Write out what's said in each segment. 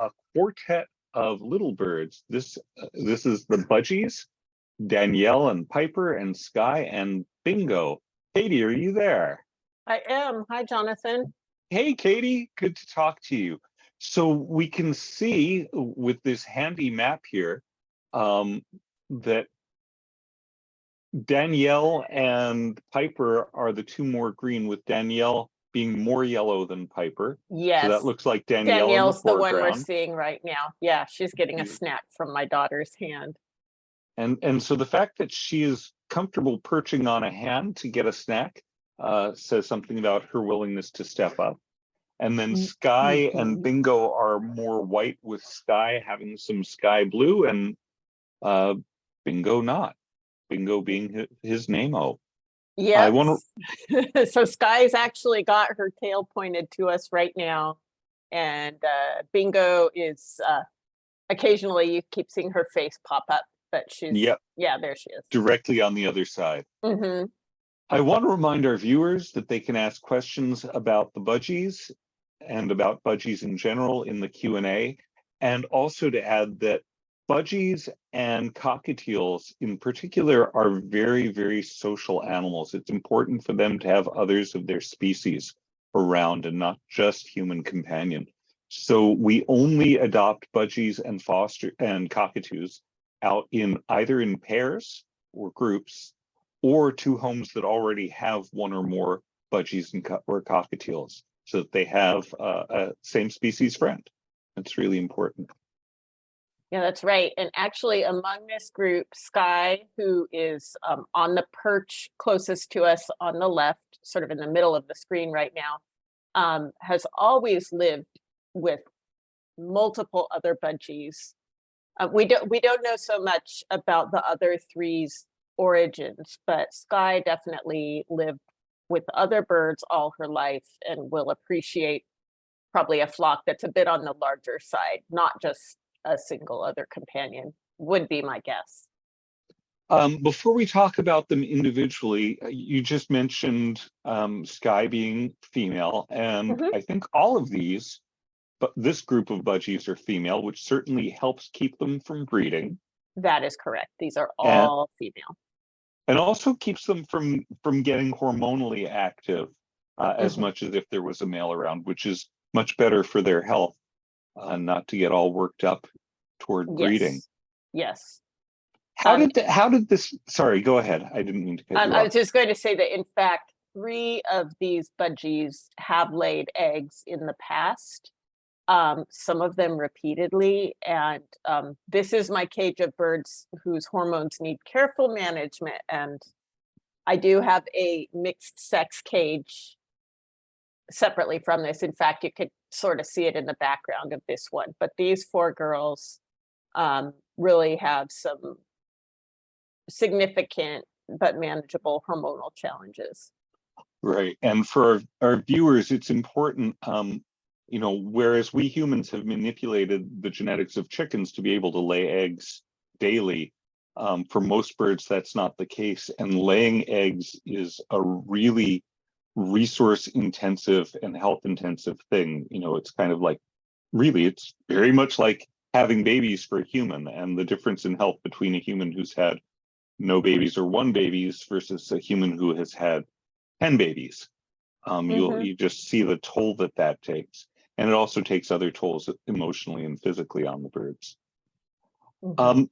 a quartet of little birds. This is the budgies, Danielle and Piper and Sky and Bingo. Katie, are you there? I am. Hi, Jonathan. Hey, Katie, good to talk to you. So we can see with this handy map here that Danielle and Piper are the two more green, with Danielle being more yellow than Piper. Yes. So that looks like Danielle Danielle's in the the one we're foreground. seeing right now. Yeah, she's getting a snack from my daughter's hand. And so the fact that she is comfortable perching on a hand to get a snack says something about her willingness to step up. And then Sky and Bingo are more white, with Sky having some sky blue and Bingo not. Bingo being his name-o. Yeah. So Sky's actually got her tail pointed to us right now. And Bingo is occasionally you keep seeing her face pop up, but she's, yeah, there she is. Directly on the other side. I want to remind our viewers that they can ask questions about the budgies and about budgies in general in the Q&A, and also to add that budgies and cockatiels in particular are very, very social animals. It's important for them to have others of their species around and not just human companion. So we only adopt budgies and cockatoos out in either in pairs or groups, or to homes that already have one or more budgies or cockatiels, so that they have a same species friend. That's really important. Yeah, that's right. And actually among this group, Sky, who is on the perch closest to us on the left, sort of in the middle of the screen right now, has always lived with multiple other budgies. We don't know so much about the other three's origins, but Sky definitely lived with other birds all her life and will appreciate probably a flock that's a bit on the larger side, not just a single other companion, would be my guess. Before we talk about them individually, you just mentioned Sky being female, and I think all of these, but this group of budgies are female, which certainly helps keep them from breeding. That is correct. These are all female. And also keeps them from getting hormonally active as much as if there was a male around, which is much better for their health, not to get all worked up toward breeding. Yes. How did this, sorry, go ahead. I didn't mean to cut you off. I was just going to say that in fact, 3 of these budgies have laid eggs in the past. Some of them repeatedly, and this is my cage of birds whose hormones need careful management, and I do have a mixed sex cage separately from this. In fact, you could sort of see it in the background of this one, but these 4 girls really have some significant but manageable hormonal challenges. Right, and for our viewers, it's important, you know, whereas we humans have manipulated the genetics of chickens to be able to lay eggs daily, for most birds, that's not the case. And laying eggs is a really resource intensive and health intensive thing. You know, it's kind of like, really, it's very much like having babies for a human, and the difference in health between a human who's had no babies or 1 babies versus a human who has had 10 babies. You just see the toll that takes. And it also takes other tolls emotionally and physically on the birds. Do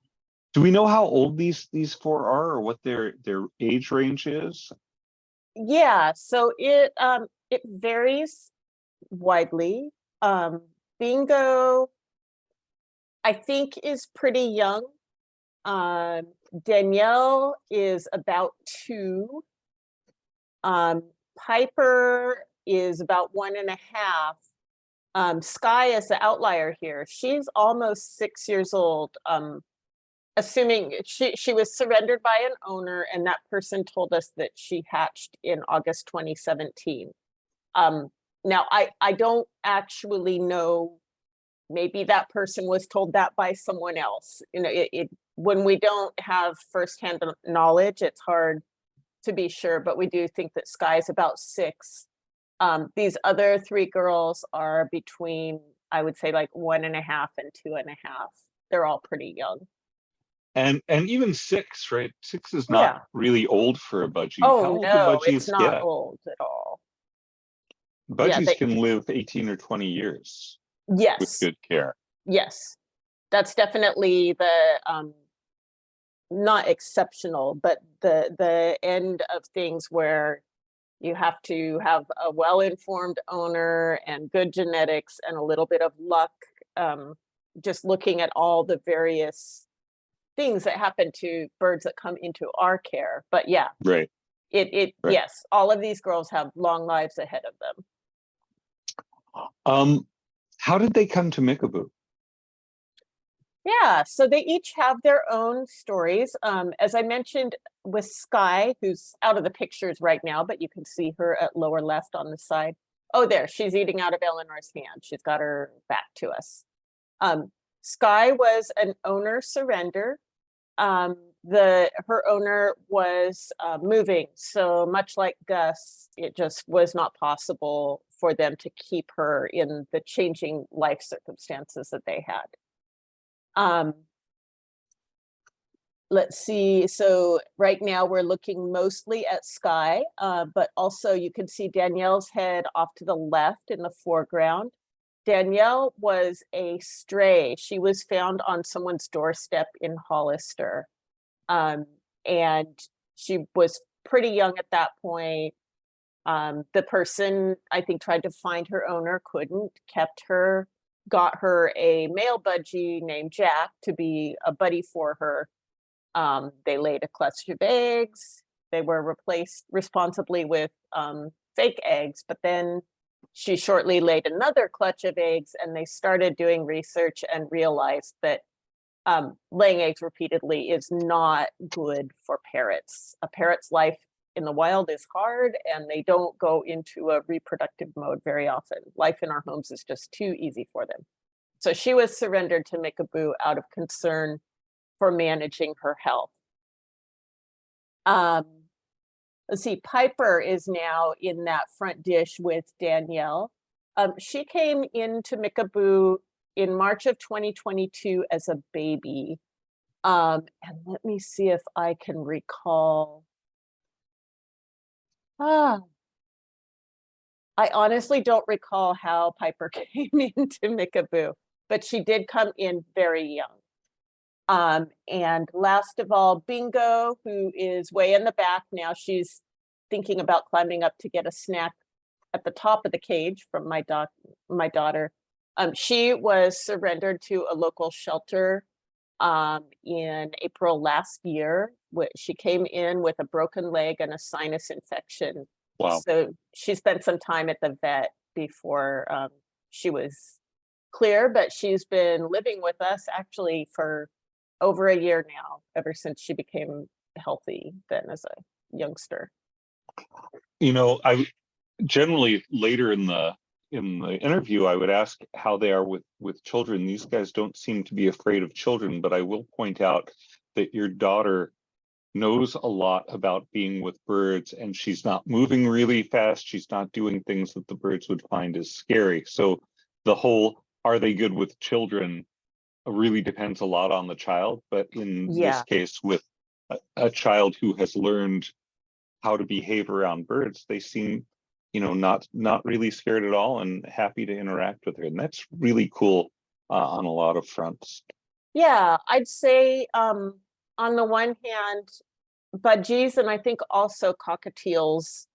we know how old these 4 are, or what their age range is? Yeah, so it varies widely. Bingo, I think, is pretty young. Danielle is about 2. Piper is about 1.5. Sky is the outlier here. She's almost 6 years old. Assuming she was surrendered by an owner, and that person told us that she hatched in August 2017. Now I don't actually know, maybe that person was told that by someone else. You know, when we don't have firsthand knowledge, it's hard to be sure, but we do think that Sky's about 6. These other 3 girls are between I would say like 1.5 and 2.5. They're all pretty young. And even 6, right? 6 is not Yeah. really old for a budgie. How Oh old do no, it's budgies not get? old at all. Yeah, Budgies can live 18 or 20 years with yes, good care. yes. That's definitely the not exceptional, but the end of things where you have to have a well-informed owner and good genetics and a little bit of luck. Just looking at all the various things that happen to birds that come into our care. But yeah, Right. Right. yes, all of these girls have long lives ahead of them. How did they come to Mickaboo? Yeah, so they each have their own stories. As I mentioned with Sky, who's out of the pictures right now, but you can see her at lower left on the side. Oh, there, she's eating out of Eleanor's hand. She's got her back to us. Sky was an owner surrender. Her owner was moving, so much like Gus, it just was not possible for them to keep her in the changing life circumstances that they had. Let's see. So right now we're looking mostly at Sky, but also you can see Danielle's head off to the left in the foreground. Danielle was a stray. She was found on someone's doorstep in Hollister. And she was pretty young at that point. The person, I think, tried to find her owner, couldn't, kept her, got her a male budgie named Jack to be a buddy for her. They laid a clutch of eggs. They were replaced responsibly with fake eggs, but then she shortly laid another clutch of eggs, and they started doing research and realized that laying eggs repeatedly is not good for parrots. A parrot's life in the wild is hard, and they don't go into a reproductive mode very often. Life in our homes is just too easy for them. So she was surrendered to Mickaboo out of concern for managing her health. Let's see, Piper is now in that front dish with Danielle. She came into Mickaboo in March of 2022 as a baby. And let me see if I can recall. I honestly don't recall how Piper came into Mickaboo, but she did come in very young. And last of all, Bingo, who is way in the back now. She's thinking about climbing up to get a snack at the top of the cage from my daughter. She was surrendered to a local shelter in April last year. She came in with a broken leg and a sinus infection. Wow. So she spent some time at the vet before she was clear, but she's been living with us actually for over a year now, ever since she became healthy then as a youngster. You know, I generally later in the interview, I would ask how they are with children. These guys don't seem to be afraid of children, but I will point out that your daughter knows a lot about being with birds, and she's not moving really fast. She's not doing things that the birds would find as scary. So the whole, are they good with children, really depends a lot on the child. But in this case, with a child who has learned how to behave around birds, they seem, you know, not really scared at all and happy to interact with her. And that's really cool on a lot of fronts. Yeah, I'd say on the one hand, budgies and I think also cockatiels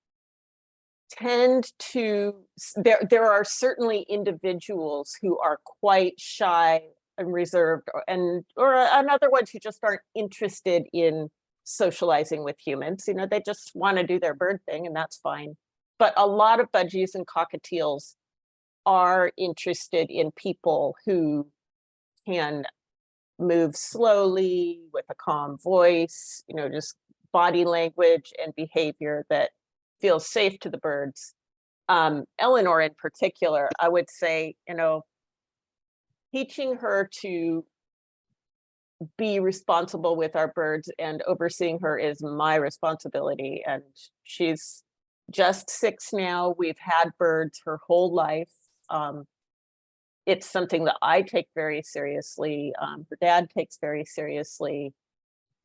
tend to, there are certainly individuals who are quite shy and reserved, or another ones who just aren't interested in socializing with humans. You know, they just want to do their bird thing, and that's fine. But a lot of budgies and cockatiels are interested in people who can move slowly with a calm voice, you know, just body language and behavior that feels safe to the birds. Eleanor in particular, I would say, you know, teaching her to be responsible with our birds and overseeing her is my responsibility. And she's just 6 now. We've had birds her whole life. it's something that I take very seriously. Her dad takes very seriously.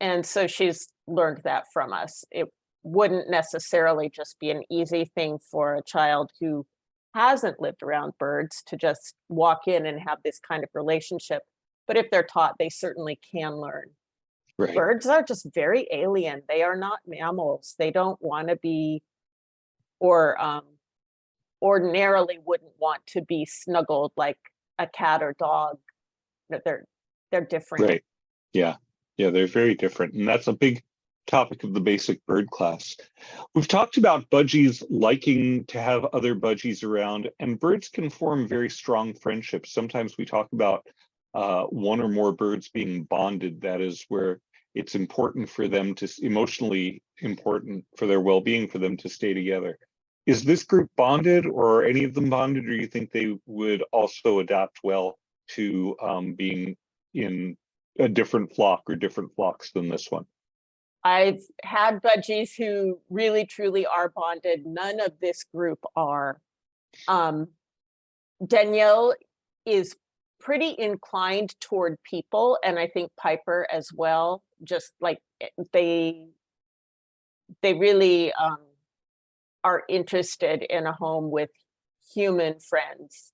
And so she's learned that from us. It wouldn't necessarily just be an easy thing for a child who hasn't lived around birds to just walk in and have this kind of relationship. But if they're taught, they certainly can learn. Right. Birds are just very alien. They are not mammals. They don't want to be, or ordinarily wouldn't want to be snuggled like a cat or dog. They're different. Right. Yeah. Yeah, they're very different. And that's a big topic of the basic bird class. We've talked about budgies liking to have other budgies around, and birds can form very strong friendships. Sometimes we talk about one or more birds being bonded. That is where it's important for them to, emotionally important for their well-being, for them to stay together. Is this group bonded, or are any of them bonded, or you think they would also adapt well to being in a different flock or different flocks than this one? I've had budgies who really truly are bonded. None of this group are. Danielle is pretty inclined toward people, and I think Piper as well. Just like they really are interested in a home with human friends.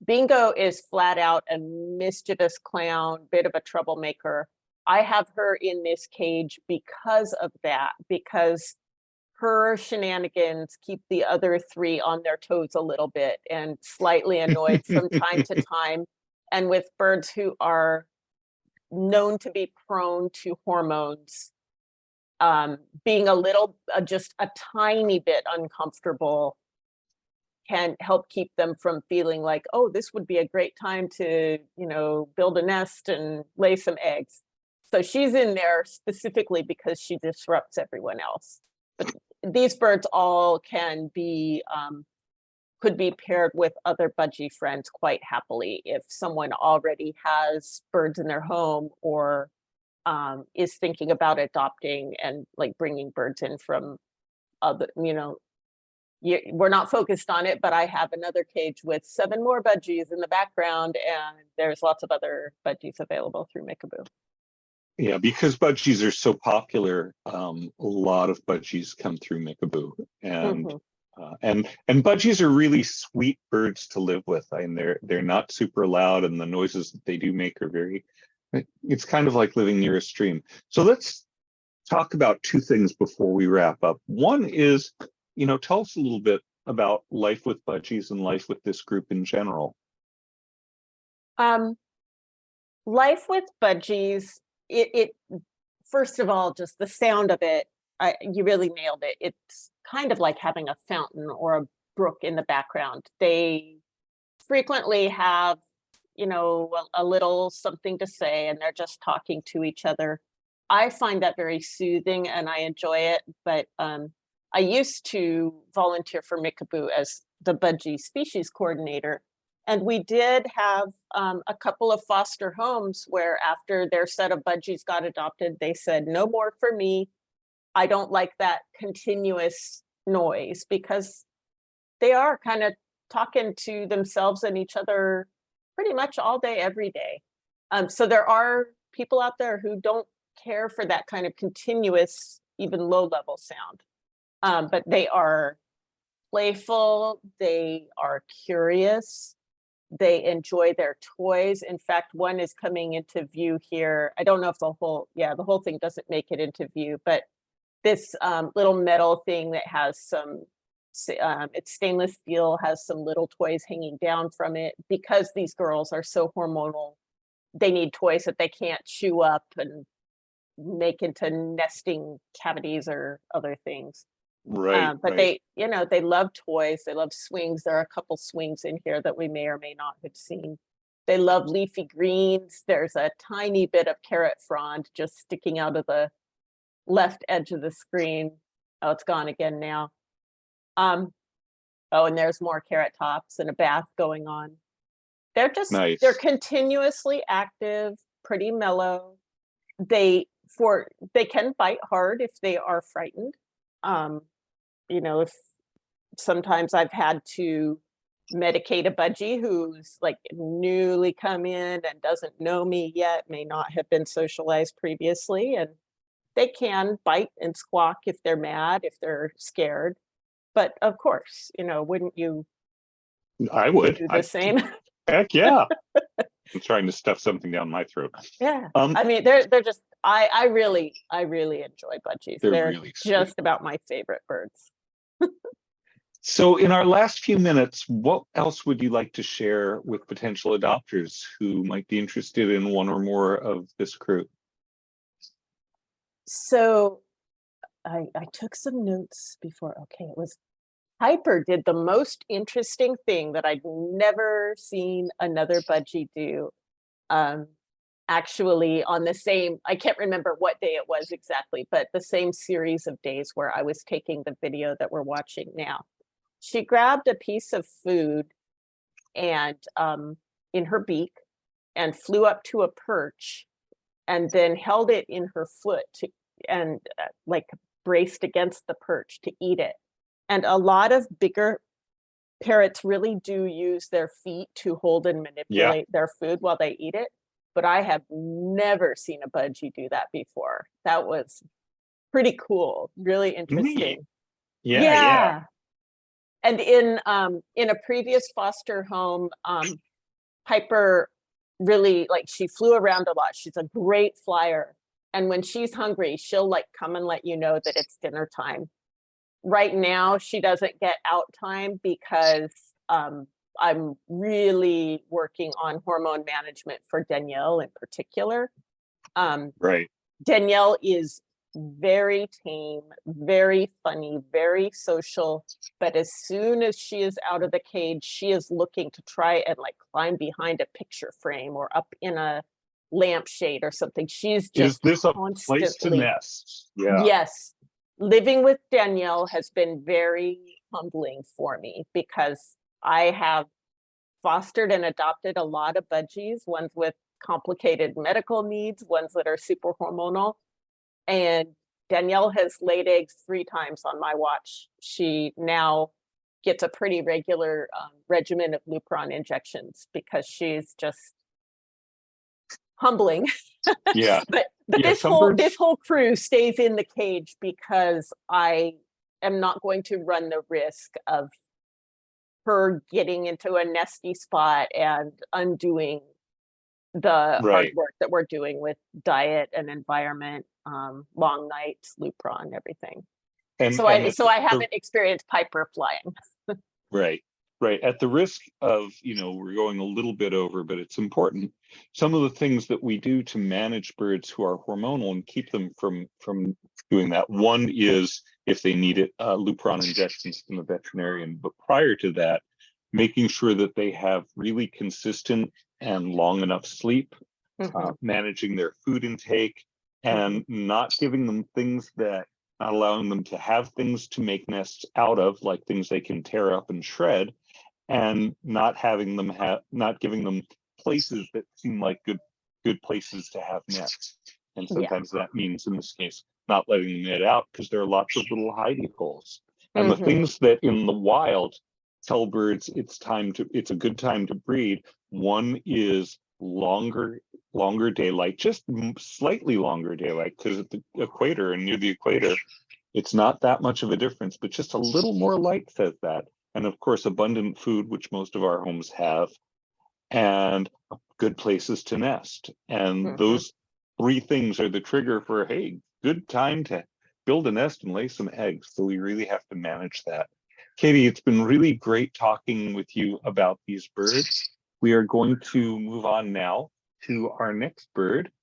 Bingo is flat out a mischievous clown, bit of a troublemaker. I have her in this cage because of that, because her shenanigans keep the other three on their toes a little bit and slightly annoyed from time to time. And with birds who are known to be prone to hormones, being a little, just a tiny bit uncomfortable can help keep them from feeling like, oh, this would be a great time to, build a nest and lay some eggs. So she's in there specifically because she disrupts everyone else. But these birds all can be, could be paired with other budgie friends quite happily if someone already has birds in their home, or is thinking about adopting and like bringing birds in from other, we're not focused on it, but I have another cage with 7 more budgies in the background, and there's lots of other budgies available through Mickaboo. Yeah, because budgies are so popular, a lot of budgies come through Mickaboo, and and budgies are really sweet birds to live with. I mean, they're not super loud, and the noises that they do make are very. It's kind of like living near a stream. So let's talk about 2 things before we wrap up. One is, tell us a little bit about life with budgies and life with this group in general. Life with budgies, it first of all, just the sound of it, you really nailed it. It's kind of like having a fountain or a brook in the background. They frequently have, a little something to say, and they're just talking to each other. I find that very soothing and I enjoy it, but I used to volunteer for Mickaboo as the budgie species coordinator. And we did have a couple of foster homes where after their set of budgies got adopted, they said, no more for me. I don't like that continuous noise, because they are kind of talking to themselves and each other pretty much all day, every day. So there are people out there who don't care for that kind of continuous, even low level sound. But they are playful, they are curious, they enjoy their toys. In fact, one is coming into view here. I don't know if the whole thing doesn't make it into view, but this little metal thing that has some, it's stainless steel, has some little toys hanging down from it. Because these girls are so hormonal, they need toys that they can't chew up and make into nesting cavities or other things. Right. But they love toys. They love swings. There are a couple swings in here that we may or may not have seen. They love leafy greens. There's a tiny bit of carrot frond just sticking out of the left edge of the screen. Oh, it's gone again now. Oh, and there's more carrot tops and a bath going on. They're just Nice. They're continuously active, pretty mellow. They can bite hard if they are frightened. If sometimes I've had to medicate a budgie who's like newly come in and doesn't know me yet, may not have been socialized previously, and they can bite and squawk if they're mad, if they're scared. But of course, wouldn't you I would. do the same? Heck yeah. I'm trying to stuff something down my throat. Yeah. I mean, they're just, I really enjoy budgies. They're They're really sweet. just about my favorite birds. So in our last few minutes, what else would you like to share with potential adopters who might be interested in one or more of this crew? So I took some notes before. Okay, it was Piper did the most interesting thing that I'd never seen another budgie do. Actually on the same, I can't remember what day it was exactly, but the same series of days where I was taking the video that we're watching now. She grabbed a piece of food and in her beak and flew up to a perch and then held it in her foot and like braced against the perch to eat it. And a lot of bigger parrots really do use their feet to hold and manipulate their food while they eat it. But I have never seen a budgie do that before. That was pretty cool, really interesting. Yeah. And in a previous foster home, Piper really, like, she flew around a lot. She's a great flyer. And when she's hungry, she'll like come and let you know that it's dinner time. Right now, she doesn't get out time because I'm really working on hormone management for Danielle in particular. Right. Danielle is very tame, very funny, very social, but as soon as she is out of the cage, she is looking to try and like climb behind a picture frame or up in a lampshade or something. She's just Is this a constantly, place to nest? Yeah. Yes. Living with Danielle has been very humbling for me because I have fostered and adopted a lot of budgies, ones with complicated medical needs, ones that are super hormonal. And Danielle has laid eggs 3 times on my watch. She now gets a pretty regular regimen of Lupron injections because she's just humbling. Yeah. But Yeah, this whole crew stays in the cage because I am not going to run the risk of her getting into a nesty spot and undoing the hard work that we're doing with diet and environment, long nights, Lupron, everything. And so I haven't experienced Piper flying. Right. At the risk of, we're going a little bit over, but it's important. Some of the things that we do to manage birds who are hormonal and keep them from doing that. One is, if they need it, Lupron injections from the veterinarian. But prior to that, making sure that they have really consistent and long enough sleep, managing their food intake, and not giving them things that, not allowing them to have things to make nests out of, like things they can tear up and shred, and not having them not giving them places that seem like good places to have nests. And sometimes that means, in this case, not letting them net out because there are lots of little hidey holes. And the things that in the wild tell birds it's a good time to breed. One is longer daylight, just slightly longer daylight, because at the equator and near the equator, it's not that much of a difference, but just a little more light says that. And of course, abundant food, which most of our homes have, and good places to nest. And those 3 things are the trigger for, hey, good time to build a nest and lay some eggs. So we really have to manage that. Katie, it's been really great talking with you about these birds. We are going to move on now to our next bird,